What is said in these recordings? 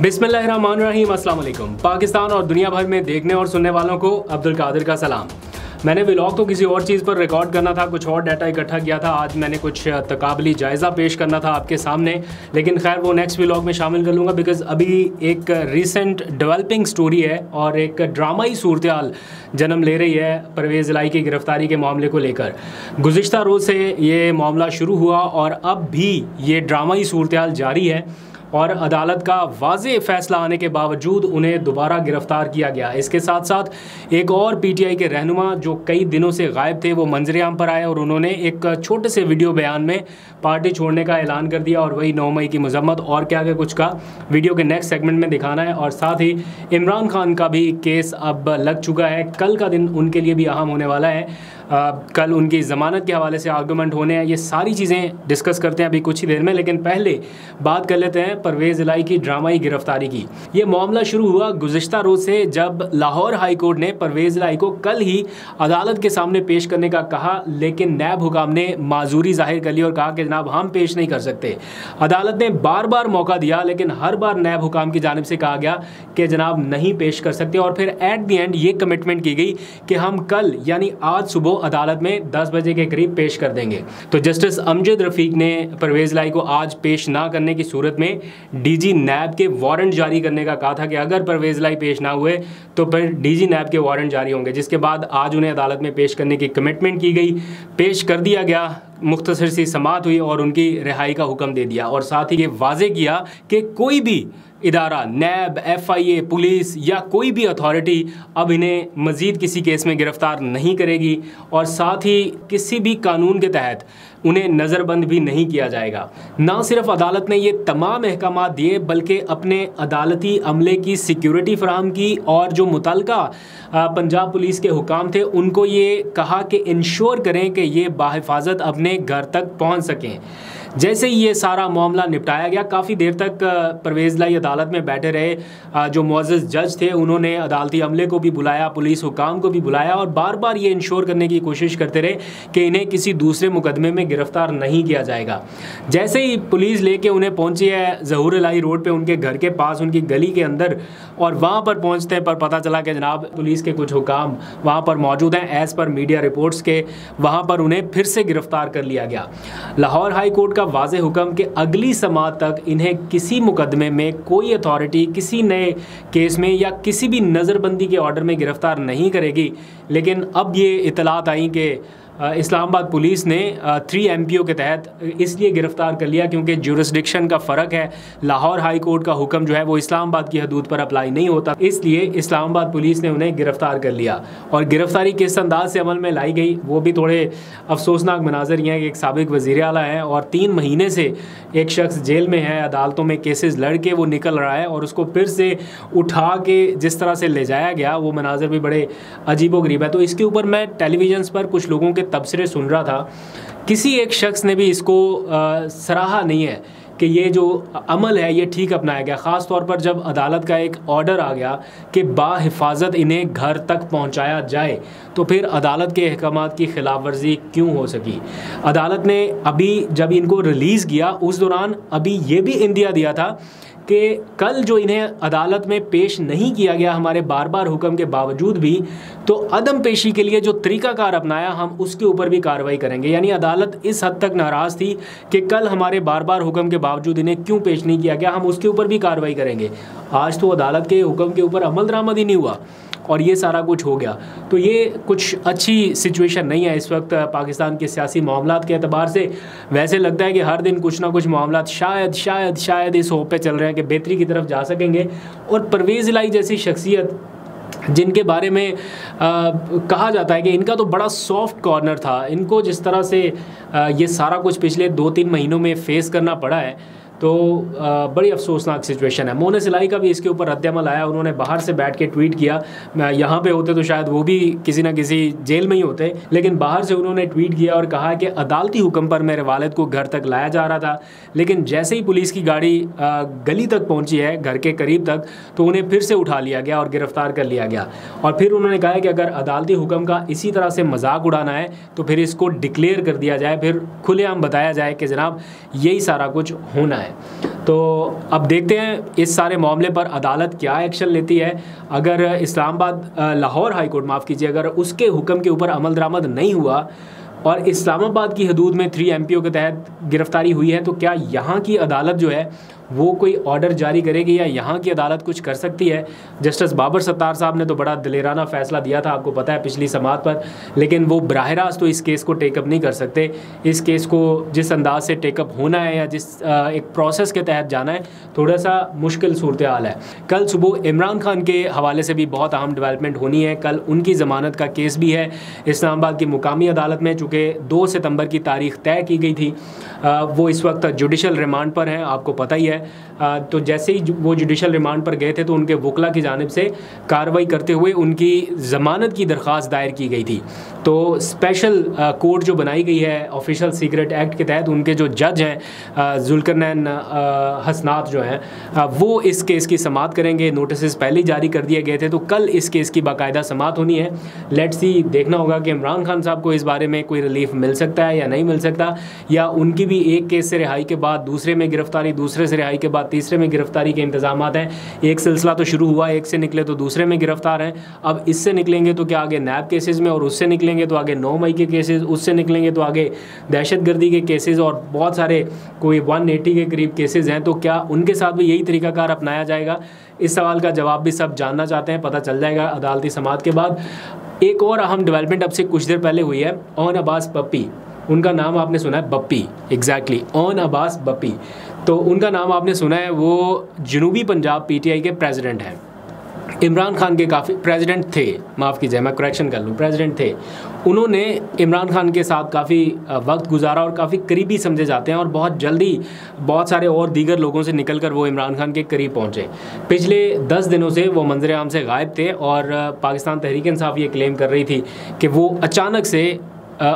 बिस्मिल्लाहिर्रहमानिर्रहीम, अस्सलाम वालेकुम। पाकिस्तान और दुनिया भर में देखने और सुनने वालों को अब्दुल कादिर का सलाम। मैंने व्लॉग तो किसी और चीज़ पर रिकॉर्ड करना था, कुछ और डाटा इकट्ठा किया था। आज मैंने कुछ तकाबली जायज़ा पेश करना था आपके सामने, लेकिन खैर वो नेक्स्ट व्लॉग में शामिल कर लूँगा बिकॉज़ अभी एक रिसेंट डेवलपिंग स्टोरी है और एक ड्रामाई सूरत हाल जन्म ले रही है परवेज़ इलाही की गिरफ़्तारी के मामले को लेकर। गुज़िश्ता रोज़ से ये मामला शुरू हुआ और अब भी ये ड्रामाई सूरत हाल जारी है और अदालत का वाज़ेह फ़ैसला आने के बावजूद उन्हें दोबारा गिरफ़्तार किया गया। इसके साथ साथ एक और पीटीआई के रहनुमा जो कई दिनों से गायब थे वो मंजर-ए-आम पर आए और उन्होंने एक छोटे से वीडियो बयान में पार्टी छोड़ने का ऐलान कर दिया और वही 9 मई की मज़म्मत और क्या क्या कुछ का वीडियो के नेक्स्ट सेगमेंट में दिखाना है। और साथ ही इमरान खान का भी केस अब लग चुका है। कल का दिन उनके लिए भी अहम होने वाला है। कल उनकी ज़मानत के हवाले से आर्गूमेंट होने हैं। ये सारी चीज़ें डिस्कस करते हैं अभी कुछ ही देर में, लेकिन पहले बात कर लेते हैं परवेज़ इलाही की ड्रामाई गिरफ़्तारी की। ये मामला शुरू हुआ गुज़िश्ता रोज़ से जब लाहौर हाई कोर्ट ने परवेज़ इलाही को कल ही अदालत के सामने पेश करने का कहा, लेकिन नैब हुकाम ने माजूरी जाहिर कर ली और कहा कि जनाब हम पेश नहीं कर सकते। अदालत ने बार बार मौका दिया, लेकिन हर बार नैब हुकाम की जानिब से कहा गया कि जनाब नहीं पेश कर सकते और फिर एट दी एंड ये कमिटमेंट की गई कि हम कल यानी आज सुबह अदालत में 10 बजे के करीब पेश कर देंगे। तो जस्टिस अमजद रफ़ीक ने परवेज़ इलाही को आज पेश ना करने की सूरत में डीजी नैब के वारंट जारी करने का कहा था कि अगर परवेज़ इलाही पेश ना हुए तो फिर डीजी नैब के वारंट जारी होंगे, जिसके बाद आज उन्हें अदालत में पेश करने की कमिटमेंट की गई। पेश कर दिया गया, मुख्तसर सी समाअत हुई और उनकी रिहाई का हुक्म दे दिया और साथ ही ये वाज़े किया कि कोई भी इदारा, नैब, FIA, पुलिस या कोई भी अथॉरिटी अब इन्हें मज़ीद किसी केस में गिरफ़्तार नहीं करेगी और साथ ही किसी भी कानून के तहत उन्हें नज़रबंद भी नहीं किया जाएगा। ना सिर्फ अदालत ने ये तमाम अहकाम दिए बल्कि अपने अदालती अमले की सिक्योरिटी फराहम की और जो मुतल्लिका पंजाब पुलिस के हुकाम थे उनको ये कहा कि इंश्योर करें कि ये बाहिफाजत अपने घर तक पहुँच सकें। जैसे ही ये सारा मामला निपटाया गया, काफ़ी देर तक परवेज़ इलाही अदालत में बैठे रहे। जो मुअज़्ज़ज़ जज थे उन्होंने अदालती अमले को भी बुलाया, पुलिस हुकाम को भी बुलाया और बार बार ये इंश्योर करने की कोशिश करते रहे कि इन्हें किसी दूसरे मुकदमे में गिरफ़्तार नहीं किया जाएगा। जैसे ही पुलिस लेके उन्हें पहुंची है ज़हूर इलाही रोड पे उनके घर के पास, उनकी गली के अंदर, और वहाँ पर पहुँचते पर पता चला कि जनाब पुलिस के कुछ हुकाम वहाँ पर मौजूद हैं। एज़ पर मीडिया रिपोर्ट्स के वहाँ पर उन्हें फिर से गिरफ़्तार कर लिया गया। लाहौर हाई कोर्ट का वाज़े हुक्म कि अगली समाअत तक इन्हें किसी मुकदमे में कोई अथॉरिटी किसी नए केस में या किसी भी नज़रबंदी के ऑर्डर में गिरफ़्तार नहीं करेगी। लेकिन अब ये इतलात आई कि इस्लामाबाद पुलिस ने 3 MPO के तहत इसलिए गिरफ़्तार कर लिया क्योंकि ज्यूरिसडिक्शन का फ़र्क है। लाहौर हाई कोर्ट का हुक्म जो है वो इस्लामाबाद की हदूद पर अप्लाई नहीं होता, इसलिए इस्लामाबाद पुलिस ने उन्हें गिरफ़्तार कर लिया। और गिरफ़्तारी किस अंदाज से अमल में लाई गई वो भी थोड़े अफसोसनाक मनाजर ये हैं कि एक साबिक़ वज़ीर आला है और 3 महीने से एक शख्स जेल में है, अदालतों में केसेस लड़ के वो निकल रहा है और उसको फिर से उठा के जिस तरह से ले जाया गया वो मनाजर भी बड़े अजीबोगरीब है। तो इसके ऊपर मैं टेलीविज़न पर कुछ लोगों के तबसरे सुन रहा था। किसी एक शख्स ने भी इसको सराहा नहीं है कि ये जो अमल है ये ठीक अपनाया गया, ख़ास तौर पर जब अदालत का एक ऑर्डर आ गया कि बाहिफाजत इन्हें घर तक पहुंचाया जाए, तो फिर अदालत के अहकाम की खिलाफ वर्जी क्यों हो सकी। अदालत ने अभी जब इनको रिलीज़ किया उस दौरान अभी ये भी इंदिया दिया था कि कल जो इन्हें अदालत में पेश नहीं किया गया हमारे बार बार हुक्म के बावजूद भी, तो अदम पेशी के लिए जो तरीक़ाकार अपनाया हम उसके ऊपर भी कार्रवाई करेंगे। यानी अदालत इस हद तक नाराज़ थी कि कल हमारे बार बार हुक्म के बावजूद इन्हें क्यों पेश नहीं किया गया, हम उसके ऊपर भी कार्रवाई करेंगे। आज तो अदालत के हुक्म के ऊपर अमल दरामद ही नहीं हुआ और ये सारा कुछ हो गया। तो ये कुछ अच्छी सिचुएशन नहीं है इस वक्त पाकिस्तान के सियासी मामलात के एतबार से। वैसे लगता है कि हर दिन कुछ ना कुछ मामलात शायद इस होप पे चल रहे हैं कि बेहतरी की तरफ जा सकेंगे। और परवेज़ इलाही जैसी शख्सियत जिनके बारे में कहा जाता है कि इनका तो बड़ा सॉफ्ट कॉर्नर था, इनको जिस तरह से ये सारा कुछ पिछले 2-3 महीनों में फ़ेस करना पड़ा है, तो बड़ी अफसोसनाक सिचुएशन है। मोहनिस इलाही का भी इसके ऊपर रद्द-ए-अमल आया। उन्होंने बाहर से बैठ के ट्वीट किया, यहाँ पे होते तो शायद वो भी किसी ना किसी जेल में ही होते, लेकिन बाहर से उन्होंने ट्वीट किया और कहा कि अदालती हुक्म पर मेरे वालिद को घर तक लाया जा रहा था, लेकिन जैसे ही पुलिस की गाड़ी गली तक पहुँची है, घर के करीब तक, तो उन्हें फिर से उठा लिया गया और गिरफ़्तार कर लिया गया। और फिर उन्होंने कहा कि अगर अदालती हुक्म का इसी तरह से मजाक उड़ाना है तो फिर इसको डिक्लेयर कर दिया जाए, फिर खुलेआम बताया जाए कि जनाब यही सारा कुछ होना है। तो अब देखते हैं इस सारे मामले पर अदालत क्या एक्शन लेती है। अगर लाहौर हाई कोर्ट माफ़ कीजिए, अगर उसके हुक्म के ऊपर अमल दरामद नहीं हुआ और इस्लामाबाद की हदूद में 3 MPO के तहत गिरफ्तारी हुई है, तो क्या यहाँ की अदालत जो है वो कोई ऑर्डर जारी करेगी या यहाँ की अदालत कुछ कर सकती है। जस्टिस बाबर सत्तार साहब ने तो बड़ा दिलेराना फ़ैसला दिया था, आपको पता है, पिछली समात पर, लेकिन वो बराह रास्त तो इस केस को टेकअप नहीं कर सकते। इस केस को जिस अंदाज से टेकअप होना है या जिस एक प्रोसेस के तहत जाना है, थोड़ा सा मुश्किल सूरत हाल है। कल सुबह इमरान खान के हवाले से भी बहुत अहम डेवलपमेंट होनी है। कल उनकी ज़मानत का केस भी है इस्लामाबाद की मुकामी अदालत में, चूँकि 2 सितंबर की तारीख तय की गई थी। वो इस वक्त जुडिशल रिमांड पर हैं, आपको पता ही है। तो जैसे ही वो जुडिशल रिमांड पर गए थे तो उनके वकला की जानिब से कार्रवाई करते हुए उनकी ज़मानत की दरख्वास्त दायर की गई थी। तो स्पेशल कोर्ट जो बनाई गई है ऑफिशियल सीक्रेट एक्ट के तहत, उनके जो जज हैं जुल्करनैन हसनात जो हैं, वो इस केस की समाअत करेंगे। नोटिस पहले ही जारी कर दिए गए थे, तो कल इस केस की बाकायदा समाअत होनी है। लेट्स सी, देखना होगा कि इमरान खान साहब को इस बारे में कोई रिलीफ मिल सकता है या नहीं मिल सकता, या उनकी भी एक केस से रिहाई के बाद दूसरे में गिरफ्तारी, दूसरे से रिहाई के बाद तीसरे में गिरफ्तारी के इंतजामात हैं। एक सिलसिला तो शुरू हुआ, एक से निकले तो दूसरे में गिरफ्तार हैं। अब इससे निकलेंगे तो क्या आगे नैब केसेस में, और उससे निकलेंगे तो आगे 9 मई के केसेस, उससे निकलेंगे तो आगे दहशतगर्दी के केसेस और बहुत सारे कोई 180 के करीब केसेस हैं। तो क्या उनके साथ भी यही तरीकाकार अपनाया जाएगा? इस सवाल का जवाब भी सब जानना चाहते हैं, पता चल जाएगा अदालती समाअत के बाद। एक और अहम डेवलपमेंट अब से कुछ देर पहले हुई है। ओन अब्बास बप्पी, उनका नाम आपने सुना है, बप्पी, एग्जैक्टली, ओन अब्बास बप्पी, तो उनका नाम आपने सुना है। वो जनूबी पंजाब PTI के प्रेसिडेंट हैं। इमरान खान के काफ़ी प्रेसिडेंट थे, माफ़ कीजिए मैं करेक्शन कर लूँ, प्रेसिडेंट थे। उन्होंने इमरान खान के साथ काफ़ी वक्त गुजारा और काफ़ी करीबी समझे जाते हैं, और बहुत जल्दी बहुत सारे और दीगर लोगों से निकलकर वो इमरान खान के करीब पहुँचे। पिछले 10 दिनों से वो मंजर आम से गायब थे, और पाकिस्तान तहरीक इंसाफ ये क्लेम कर रही थी कि वो अचानक से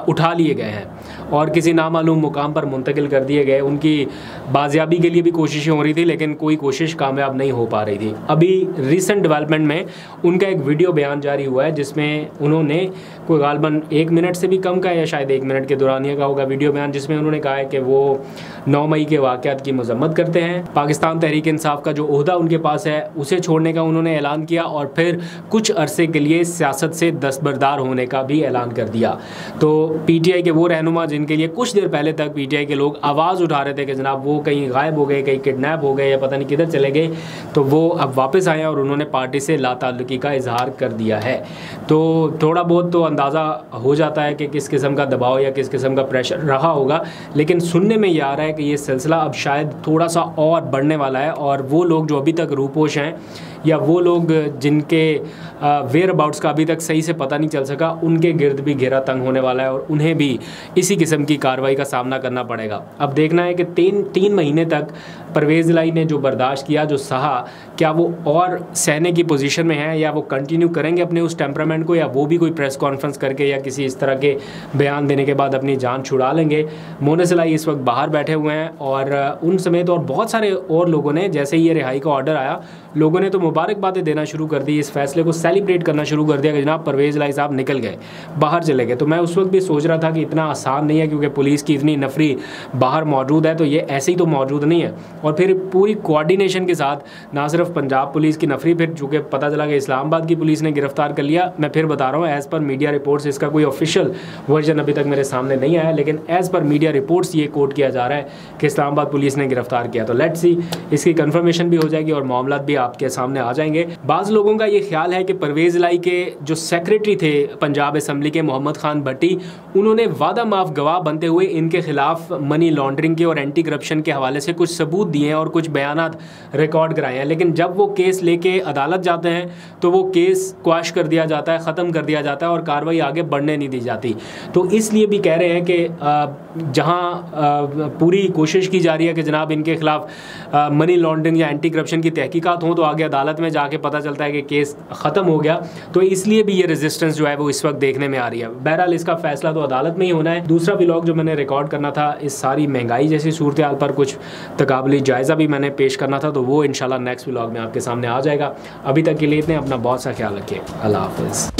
उठा लिए गए हैं और किसी नामालूम मुकाम पर मुंतकिल कर दिए गए। उनकी बाजियाबी के लिए भी कोशिशें हो रही थी, लेकिन कोई कोशिश कामयाब नहीं हो पा रही थी। अभी रिसेंट डेवलपमेंट में उनका एक वीडियो बयान जारी हुआ है, जिसमें उन्होंने कोई गालबन 1 मिनट से भी कम का या शायद 1 मिनट के दौरानिया का होगा वीडियो बयान, जिसमें उन्होंने कहा है कि वो 9 मई के वाक़यात की मजम्मत करते हैं। पाकिस्तान तहरीक इंसाफ का जो ओहदा उनके पास है उसे छोड़ने का उन्होंने ऐलान किया, और फिर कुछ अरसे के लिए सियासत से दस्तबरदार होने का भी ऐलान कर दिया। तो PTI के वो रहनुमा जिनके लिए कुछ देर पहले तक PTI के लोग आवाज़ उठा रहे थे कि जनाब वो कहीं गायब हो गए, कहीं किडनैप हो गए या पता नहीं किधर चले गए, तो वो अब वापस आए और उन्होंने पार्टी से लाताल्लुकी का इजहार कर दिया है। तो थोड़ा बहुत तो अंदाज़ा हो जाता है कि किस किस्म का दबाव या किस किस्म का प्रेशर रहा होगा, लेकिन सुनने में ये आ रहा है कि ये सिलसिला अब शायद थोड़ा सा और बढ़ने वाला है, और वो लोग जो अभी तक रूपोश हैं या वो लोग जिनके वेयर अबाउट्स का अभी तक सही से पता नहीं चल सका, उनके गिर्द भी घेरा तंग होने वाला है और उन्हें भी इसी किस्म की कार्रवाई का सामना करना पड़ेगा। अब देखना है कि 3 महीने तक परवेज़ इलाही ने जो बर्दाश्त किया, जो सहा, क्या वो और सहने की पोजीशन में है या वो कंटिन्यू करेंगे अपने उस टेम्परामेंट को, या वो भी कोई प्रेस कॉन्फ्रेंस करके या किसी इस तरह के बयान देने के बाद अपनी जान छुड़ा लेंगे। मोनस इलाही इस वक्त बाहर बैठे हुए हैं, और उन समेत और बहुत सारे और लोगों ने, जैसे ही ये रिहाई का ऑर्डर आया, लोगों ने तो मुबारकबादें देना शुरू कर दी, इस फैसले को सेलिब्रेट करना शुरू कर दिया कि जनाब परवेज़ इलाही साहब निकल गए, बाहर चले गए। तो मैं उस वक्त भी सोच रहा था कि इतना आसान नहीं है, क्योंकि पुलिस की इतनी नफरी बाहर मौजूद है, तो ये ऐसे ही तो मौजूद नहीं है। और फिर पूरी कोऑर्डिनेशन के साथ ना सिर्फ पंजाब पुलिस की नफरी, फिर चूँकि पता चला कि इस्लामाबाद की पुलिस ने गिरफ्तार कर लिया। मैं फिर बता रहा हूँ, एज़ पर मीडिया रिपोर्ट्स, इसका कोई ऑफिशियल वर्जन अभी तक मेरे सामने नहीं आया, लेकिन एज़ पर मीडिया रिपोर्ट्स ये कोट किया जा रहा है कि इस्लामाबाद पुलिस ने गिरफ्तार किया। तो लेट्स सी, इसकी कंफर्मेशन भी हो जाएगी और मामला भी आपके सामने आ जाएंगे। बाज़ लोगों का ये ख्याल है कि परवेज़ इलाही के जो सेक्रेटरी थे पंजाब असम्बली के, मोहम्मद खान भट्टी, उन्होंने वादा माफ गवाह बनते हुए इनके खिलाफ मनी लॉन्ड्रिंग के और एंटी करप्शन के हवाले से कुछ सबूत दिए हैं और कुछ बयानात रिकॉर्ड कराए हैं। लेकिन जब वो केस लेके अदालत जाते हैं तो वो केस क्वाश कर दिया जाता है, ख़त्म कर दिया जाता है और कार्रवाई आगे बढ़ने नहीं दी जाती। तो इसलिए भी कह रहे हैं कि जहाँ पूरी कोशिश की जा रही है कि जनाब इनके खिलाफ मनी लॉन्ड्रिंग या एंटी करप्शन की तहकीकात हों, तो आगे अदालत में जाके पता चलता है कि केस ख़त्म हो गया। तो इसलिए भी ये रेजिस्टेंस जो है वो इस वक्त देखने में आ रही है। बहरहाल इसका फैसला तो अदालत में ही होना है। दूसरा व्लॉग जो मैंने रिकॉर्ड करना था, इस सारी महंगाई जैसी सूरत हाल पर कुछ तकाबली जायज़ा भी मैंने पेश करना था, तो वो इंशाल्लाह नेक्स्ट व्लॉग में आपके सामने आ जाएगा। अभी तक के लिए इतने, अपना बहुत सा ख्याल रखिए। अल्लाह हाफ़िज़।